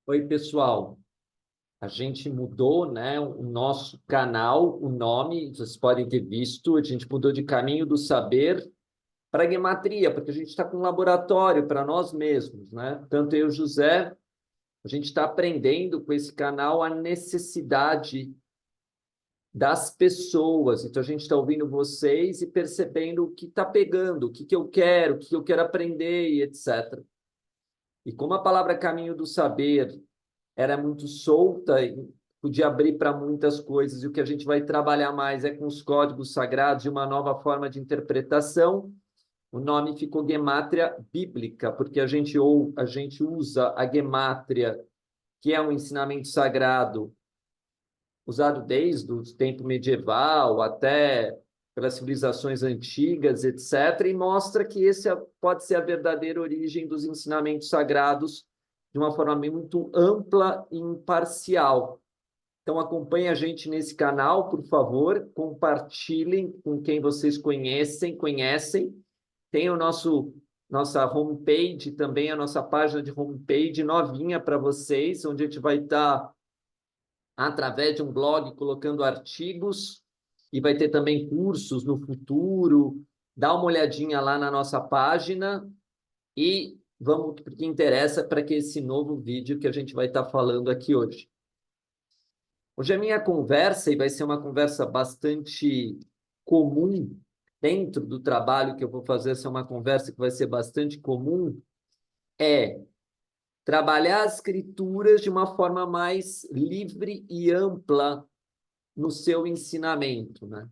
Oi, pessoal. A gente mudou, né, o nosso canal, o nome, vocês podem ter visto, a gente mudou de Caminho do Saber para Gematria, porque a gente está com um laboratório para nós mesmos, né? Tanto eu e o José, a gente está aprendendo com esse canal a necessidade das pessoas. Então, a gente está ouvindo vocês e percebendo o que está pegando, o que eu quero, o que eu quero aprender e etc. E como a palavra Caminho do Saber era muito solta e podia abrir para muitas coisas. E o que a gente vai trabalhar mais é com os códigos sagrados e uma nova forma de interpretação. O nome ficou Gemátria Bíblica, porque a gente usa a Gemátria, que é um ensinamento sagrado, usado desde o tempo medieval até pelas civilizações antigas, etc., e mostra que esse pode ser a verdadeira origem dos ensinamentos sagrados de uma forma muito ampla e imparcial. Então, acompanhe a gente nesse canal, por favor, compartilhem com quem vocês conhecem. Tem o nossa homepage também, a nossa página de homepage novinha para vocês, onde a gente vai estar, através de um blog, colocando artigos, e vai ter também cursos no futuro. Dá uma olhadinha lá na nossa página e vamos para o que interessa para que esse novo vídeo que a gente vai estar falando aqui hoje. Hoje a minha conversa, e vai ser uma conversa bastante comum dentro do trabalho que eu vou fazer, essa é uma conversa que vai ser bastante comum, é trabalhar as escrituras de uma forma mais livre e ampla no seu ensinamento, né?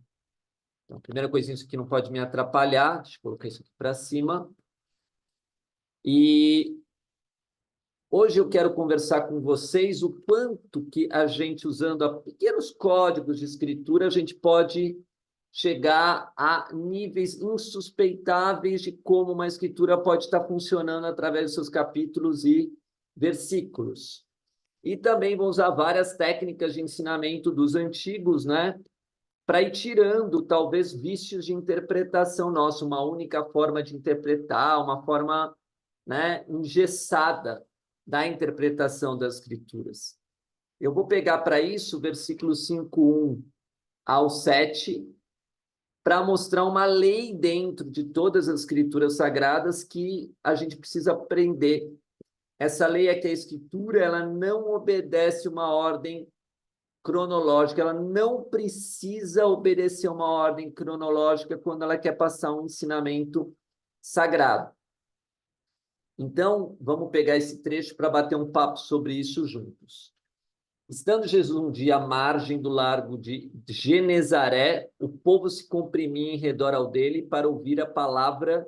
Então, a primeira coisinha, isso aqui não pode me atrapalhar, deixa eu colocar isso aqui para cima. E hoje eu quero conversar com vocês o quanto que a gente, usando pequenos códigos de escritura, a gente pode chegar a níveis insuspeitáveis de como uma escritura pode estar funcionando através dos seus capítulos e versículos. E também vou usar várias técnicas de ensinamento dos antigos, né, para ir tirando, talvez, vícios de interpretação nossa, uma única forma de interpretar, uma forma, né, engessada da interpretação das Escrituras. Eu vou pegar para isso o versículo 5:1 ao 7, para mostrar uma lei dentro de todas as Escrituras Sagradas que a gente precisa aprender. Essa lei é que a Escritura ela não obedece uma ordem cronológica, ela não precisa obedecer uma ordem cronológica quando ela quer passar um ensinamento sagrado. Então, vamos pegar esse trecho para bater um papo sobre isso juntos. Estando Jesus um dia à margem do largo de Genezaré, o povo se comprimia em redor ao dele para ouvir a palavra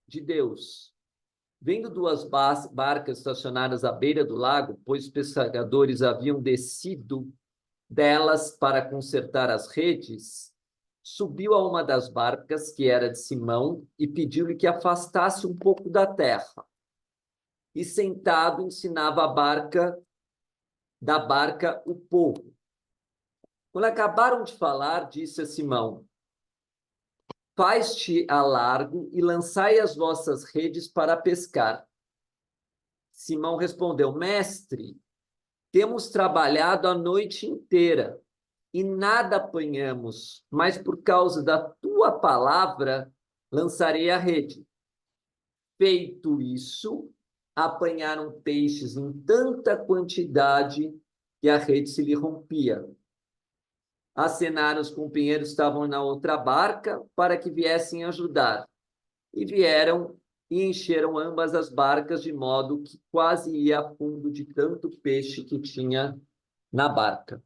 de Deus. Vendo duas barcas estacionadas à beira do lago, pois os pescadores haviam descido delas para consertar as redes, subiu a uma das barcas, que era de Simão, e pediu-lhe que afastasse um pouco da terra. E sentado ensinava da barca o povo. Quando acabaram de falar, disse a Simão: faz-te a largo e lançai as vossas redes para pescar. Simão respondeu: mestre, temos trabalhado a noite inteira e nada apanhamos, mas por causa da tua palavra lançarei a rede. Feito isso, apanharam peixes em tanta quantidade que a rede se lhe rompia. Acenaram os companheiros que estavam na outra barca para que viessem ajudar. E vieram e encheram ambas as barcas, de modo que quase ia a fundo de tanto peixe que tinha na barca.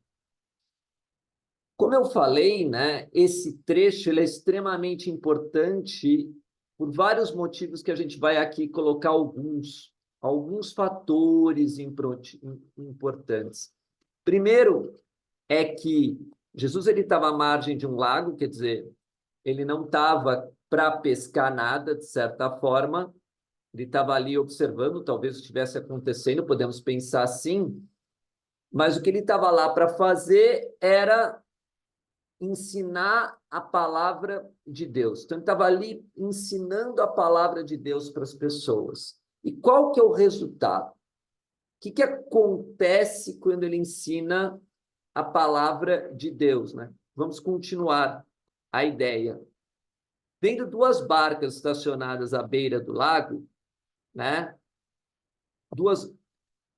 Como eu falei, né, esse trecho ele é extremamente importante por vários motivos que a gente vai aqui colocar alguns fatores importantes. Primeiro é que Jesus ele estava à margem de um lago, quer dizer, ele não estava para pescar nada, de certa forma, ele estava ali observando, talvez estivesse acontecendo, podemos pensar assim, mas o que ele estava lá para fazer era ensinar a palavra de Deus. Então, ele estava ali ensinando a palavra de Deus para as pessoas. E qual que é o resultado? que acontece quando ele ensina a palavra de Deus, né? Vamos continuar a ideia. Vendo duas barcas estacionadas à beira do lago, né?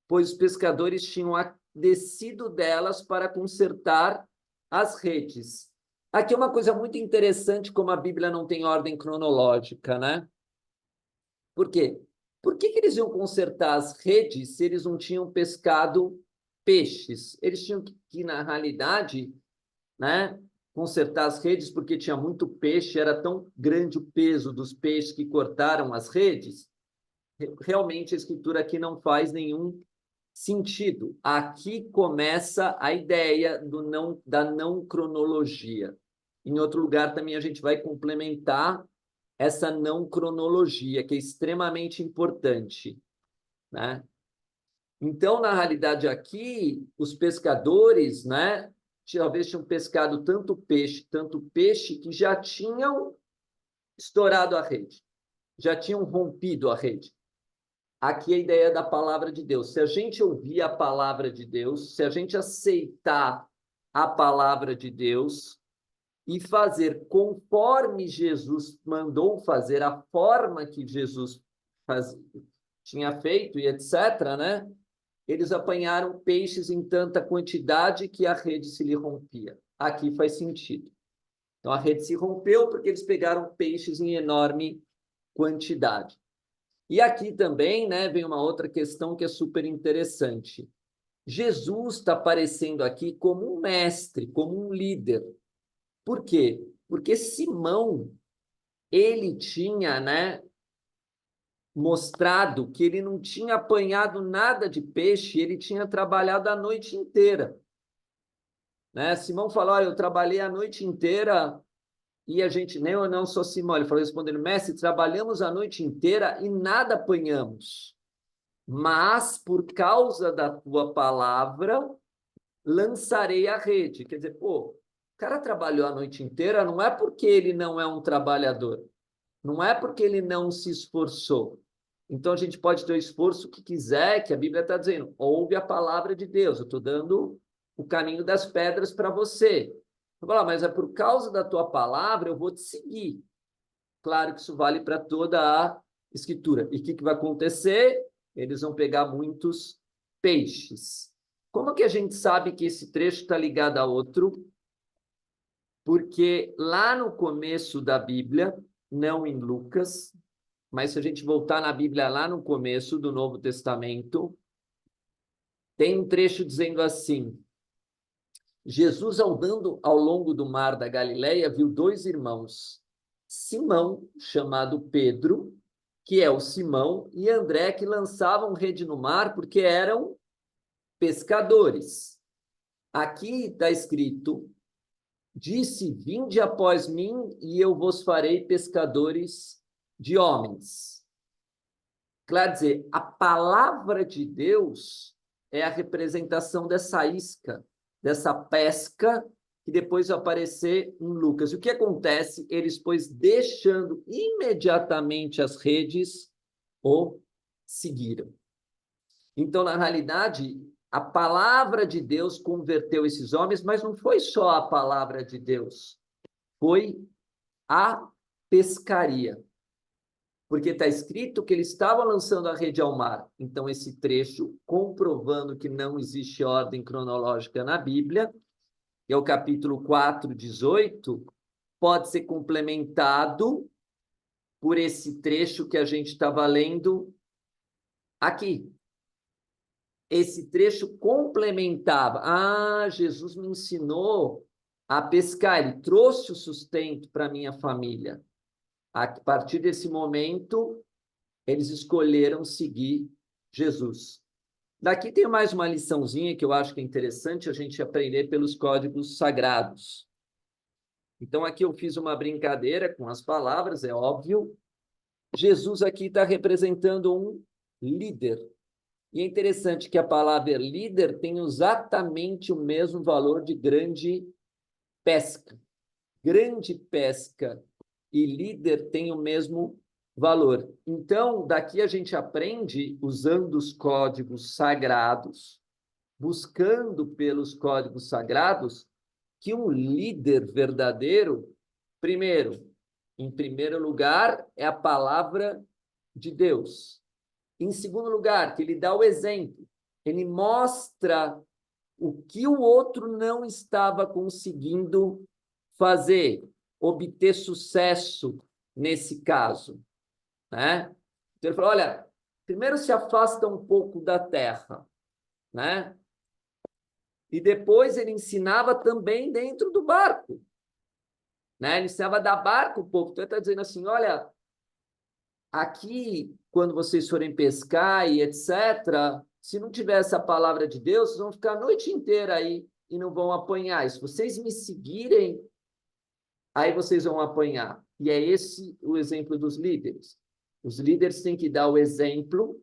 Pois os pescadores tinham descido delas para consertar as redes. Aqui é uma coisa muito interessante, como a Bíblia não tem ordem cronológica, né? Por quê? Por que eles iam consertar as redes se eles não tinham pescado peixes? Eles tinham que na realidade, né, consertar as redes porque tinha muito peixe, era tão grande o peso dos peixes que cortaram as redes. Realmente a escritura aqui não faz nenhum sentido. Aqui começa a ideia da não cronologia. Em outro lugar também a gente vai complementar essa não cronologia, que é extremamente importante, né? Então, na realidade, aqui, os pescadores, né, talvez tinham pescado tanto peixe, que já tinham estourado a rede, já tinham rompido a rede. Aqui é a ideia da palavra de Deus. Se a gente ouvir a palavra de Deus, se a gente aceitar a palavra de Deus e fazer conforme Jesus mandou fazer, a forma que Jesus tinha feito e etc., né? Eles apanharam peixes em tanta quantidade que a rede se lhe rompia. Aqui faz sentido. Então, a rede se rompeu porque eles pegaram peixes em enorme quantidade. E aqui também, né, vem uma outra questão que é super interessante. Jesus está aparecendo aqui como um mestre, como um líder. Por quê? Porque Simão, ele tinha, né, mostrado que ele não tinha apanhado nada de peixe, ele tinha trabalhado a noite inteira. Né? Simão falou, olha, eu trabalhei a noite inteira e a gente, nem eu não sou Simão, ele falou respondendo, mestre, trabalhamos a noite inteira e nada apanhamos, mas por causa da tua palavra, lançarei a rede. Quer dizer, pô, o cara trabalhou a noite inteira, não é porque ele não é um trabalhador, não é porque ele não se esforçou. Então, a gente pode ter o esforço que quiser, que a Bíblia está dizendo, ouve a palavra de Deus, eu estou dando o caminho das pedras para você. Eu vou falar, mas é por causa da tua palavra, eu vou te seguir. Claro que isso vale para toda a Escritura. E o que vai acontecer? Eles vão pegar muitos peixes. Como que a gente sabe que esse trecho está ligado a outro? Porque lá no começo da Bíblia, não em Lucas, mas se a gente voltar na Bíblia lá no começo do Novo Testamento, tem um trecho dizendo assim, Jesus, andando ao longo do mar da Galileia, viu dois irmãos, Simão, chamado Pedro, que é o Simão, e André, que lançavam rede no mar porque eram pescadores. Aqui está escrito, disse, vinde após mim e eu vos farei pescadores de homens. Quer dizer, a palavra de Deus é a representação dessa isca, dessa pesca que depois vai aparecer em Lucas. E o que acontece? Eles, pois, deixando imediatamente as redes, o seguiram. Então, na realidade, a palavra de Deus converteu esses homens, mas não foi só a palavra de Deus, foi a pescaria. Porque está escrito que ele estava lançando a rede ao mar. Então, esse trecho, comprovando que não existe ordem cronológica na Bíblia, que é o capítulo 4, 18, pode ser complementado por esse trecho que a gente estava lendo aqui. Esse trecho complementava. Ah, Jesus me ensinou a pescar, ele trouxe o sustento para minha família. A partir desse momento, eles escolheram seguir Jesus. Daqui tem mais uma liçãozinha que eu acho que é interessante a gente aprender pelos códigos sagrados. Então, aqui eu fiz uma brincadeira com as palavras, é óbvio. Jesus aqui está representando um líder. E é interessante que a palavra líder tem exatamente o mesmo valor de grande pesca. Grande pesca e líder têm o mesmo valor. Então, daqui a gente aprende, usando os códigos sagrados, buscando pelos códigos sagrados, que um líder verdadeiro, em primeiro lugar, é a palavra de Deus. Em segundo lugar, que ele dá o exemplo. Ele mostra o que o outro não estava conseguindo fazer, obter sucesso nesse caso, né? Então ele falou, olha, primeiro se afasta um pouco da terra, né? E depois ele ensinava também dentro do barco, né? Ele ensinava da barco um pouco. Então ele está dizendo assim, olha, aqui, quando vocês forem pescar e etc., se não tiver essa palavra de Deus, vocês vão ficar a noite inteira aí e não vão apanhar. E se vocês me seguirem, aí vocês vão apanhar. E é esse o exemplo dos líderes. Os líderes têm que dar o exemplo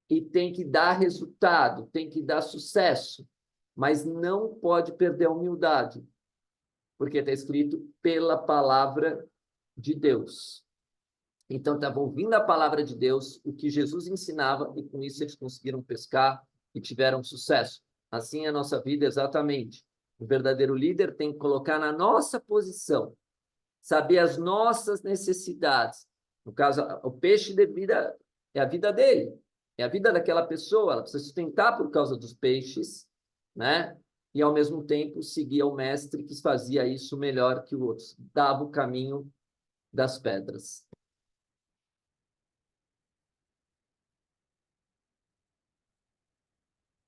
e têm que dar resultado, têm que dar sucesso, mas não pode perder a humildade, porque está escrito pela palavra de Deus. Então, estavam ouvindo a palavra de Deus, o que Jesus ensinava, e com isso eles conseguiram pescar e tiveram sucesso. Assim é a nossa vida exatamente. O verdadeiro líder tem que colocar na nossa posição, saber as nossas necessidades. No caso, o peixe de vida é a vida dele, é a vida daquela pessoa, ela precisa sustentar por causa dos peixes, né? E, ao mesmo tempo, seguir o mestre que fazia isso melhor que o outro, dava o caminho das pedras.